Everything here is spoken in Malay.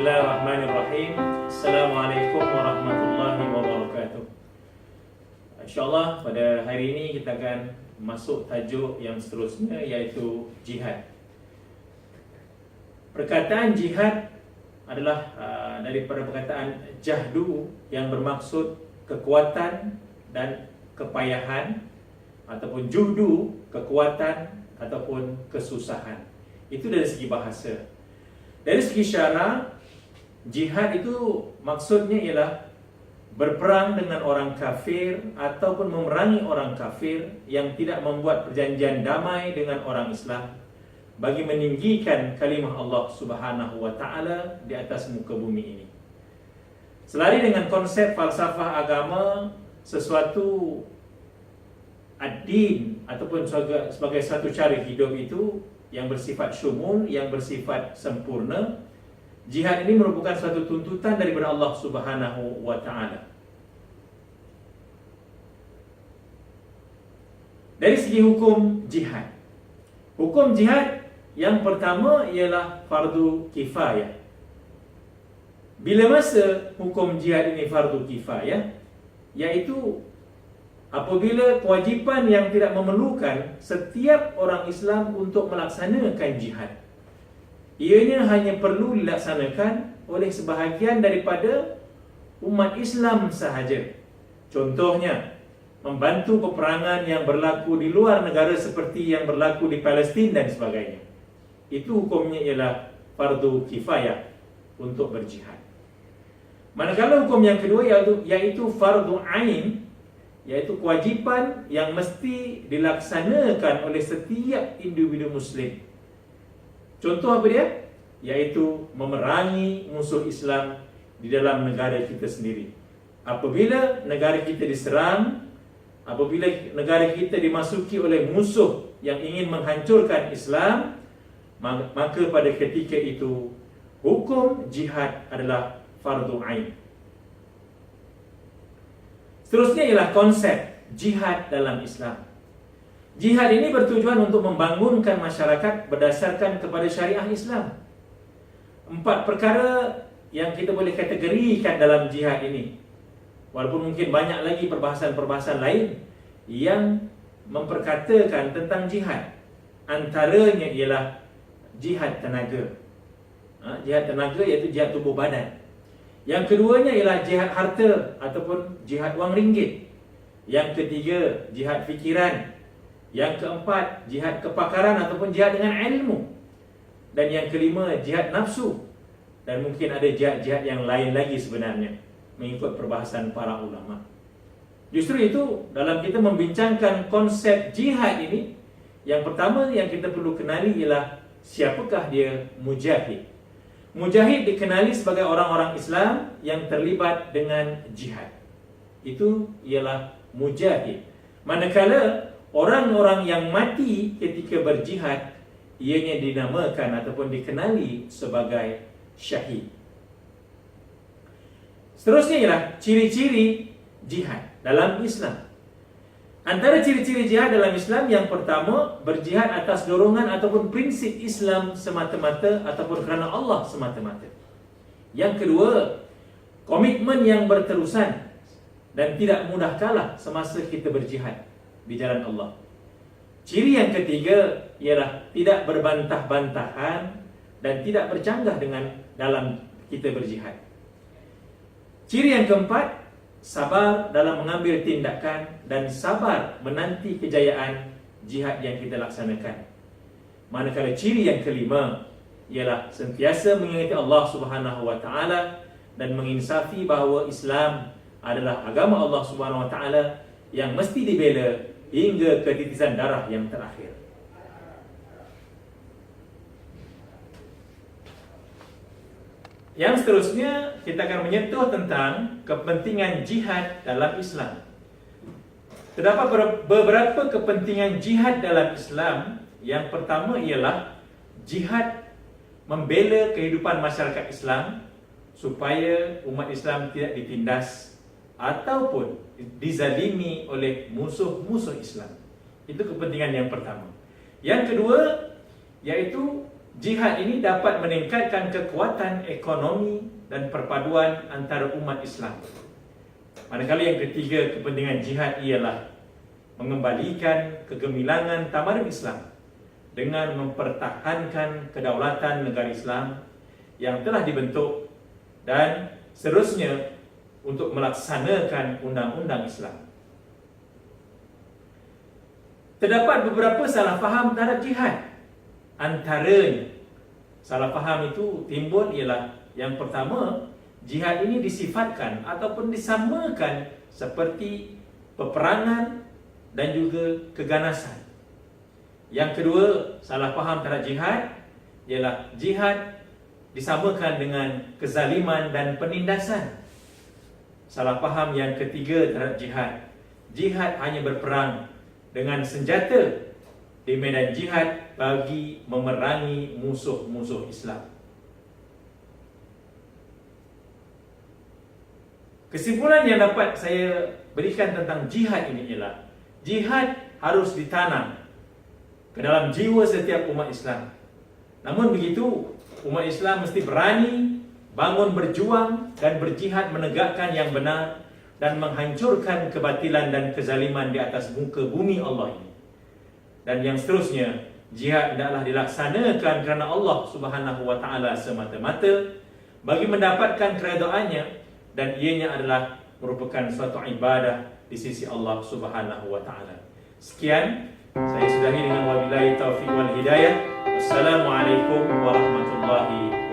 Bismillahirrahmanirrahim. Assalamualaikum warahmatullahi wabarakatuh. InsyaAllah pada hari ini kita akan masuk tajuk yang seterusnya, iaitu jihad. Perkataan jihad adalah daripada perkataan jahdu yang bermaksud kekuatan dan kepayahan, ataupun juhdu, kekuatan ataupun kesusahan. Itu dari segi bahasa. Dari segi syara, jihad itu maksudnya ialah berperang dengan orang kafir ataupun memerangi orang kafir yang tidak membuat perjanjian damai dengan orang Islam bagi meninggikan kalimah Allah Subhanahu wa taala di atas muka bumi ini. Selari dengan konsep falsafah agama, sesuatu ad-din ataupun sebagai satu cara hidup itu yang bersifat syumul, yang bersifat sempurna, jihad ini merupakan suatu tuntutan daripada Allah Subhanahu wa taala. Dari segi hukum jihad, hukum jihad yang pertama ialah fardu kifayah. Bila masa hukum jihad ini fardu kifayah, iaitu apabila kewajipan yang tidak memerlukan setiap orang Islam untuk melaksanakan jihad, ianya hanya perlu dilaksanakan oleh sebahagian daripada umat Islam sahaja. Contohnya, membantu peperangan yang berlaku di luar negara seperti yang berlaku di Palestin dan sebagainya. Itu hukumnya ialah fardu kifayah untuk berjihad. Manakala hukum yang kedua iaitu fardu ain, iaitu kewajipan yang mesti dilaksanakan oleh setiap individu Muslim. Contoh apa dia? Iaitu memerangi musuh Islam di dalam negara kita sendiri. Apabila negara kita diserang, apabila negara kita dimasuki oleh musuh yang ingin menghancurkan Islam, maka pada ketika itu hukum jihad adalah fardu ain. Seterusnya ialah konsep jihad dalam Islam. Jihad ini bertujuan untuk membangunkan masyarakat berdasarkan kepada syariah Islam. 4 perkara yang kita boleh kategorikan dalam jihad ini, walaupun mungkin banyak lagi perbahasan-perbahasan lain yang memperkatakan tentang jihad. Antaranya ialah jihad tenaga. Jihad tenaga iaitu jihad tubuh badan. Yang keduanya ialah jihad harta ataupun jihad wang ringgit. Yang ketiga, jihad fikiran. Yang keempat, jihad kepakaran ataupun jihad dengan ilmu. Dan yang kelima, jihad nafsu. Dan mungkin ada jihad-jihad yang lain lagi sebenarnya, mengikut perbahasan para ulama. Justru itu, dalam kita membincangkan konsep jihad ini, yang pertama yang kita perlu kenali ialah siapakah dia mujahid. Mujahid dikenali sebagai orang-orang Islam yang terlibat dengan jihad. Itu ialah mujahid. Manakala orang-orang yang mati ketika berjihad, ianya dinamakan ataupun dikenali sebagai syahid. Seterusnya ialah ciri-ciri jihad dalam Islam. Antara ciri-ciri jihad dalam Islam, yang pertama, berjihad atas dorongan ataupun prinsip Islam semata-mata ataupun kerana Allah semata-mata. Yang kedua, komitmen yang berterusan dan tidak mudah kalah semasa kita berjihad di jalan Allah. Ciri yang ketiga ialah tidak berbantah-bantahan dan tidak bercanggah dengan dalam kita berjihad. Ciri yang keempat, sabar dalam mengambil tindakan dan sabar menanti kejayaan jihad yang kita laksanakan. Manakala ciri yang kelima ialah sentiasa mengingati Allah Subhanahu wa taala dan menginsafi bahawa Islam adalah agama Allah Subhanahu wa taala yang mesti dibela hingga ketitisan darah yang terakhir. Yang seterusnya, kita akan menyentuh tentang kepentingan jihad dalam Islam. Terdapat beberapa kepentingan jihad dalam Islam. Yang pertama ialah jihad membela kehidupan masyarakat Islam supaya umat Islam tidak ditindas ataupun dizalimi oleh musuh-musuh Islam. Itu kepentingan yang pertama. Yang kedua, iaitu jihad ini dapat meningkatkan kekuatan ekonomi dan perpaduan antara umat Islam. Manakala yang ketiga kepentingan jihad ialah mengembalikan kegemilangan tamadun Islam dengan mempertahankan kedaulatan negara Islam yang telah dibentuk dan seterusnya untuk melaksanakan undang-undang Islam. Terdapat beberapa salah faham terhadap jihad. Antaranya salah faham itu timbul ialah yang pertama, jihad ini disifatkan ataupun disamakan seperti peperangan dan juga keganasan. Yang kedua, salah faham terhadap jihad ialah jihad disamakan dengan kezaliman dan penindasan. Salah faham yang ketiga terhadap jihad, jihad hanya berperang dengan senjata di medan jihad bagi memerangi musuh-musuh Islam. Kesimpulan yang dapat saya berikan tentang jihad ini ialah jihad harus ditanam ke dalam jiwa setiap umat Islam. Namun begitu, umat Islam mesti berani bangun berjuang dan berjihad menegakkan yang benar dan menghancurkan kebatilan dan kezaliman di atas muka bumi Allah ini. Dan yang seterusnya, jihad hendaklah dilaksanakan kerana Allah Subhanahu wa taala semata-mata bagi mendapatkan keredaannya, dan ianya adalah merupakan suatu ibadah di sisi Allah Subhanahu wa taala. Sekian, saya sudahi dengan wabillahi taufiq wal hidayah. Wassalamualaikum warahmatullahi wabarakatuh.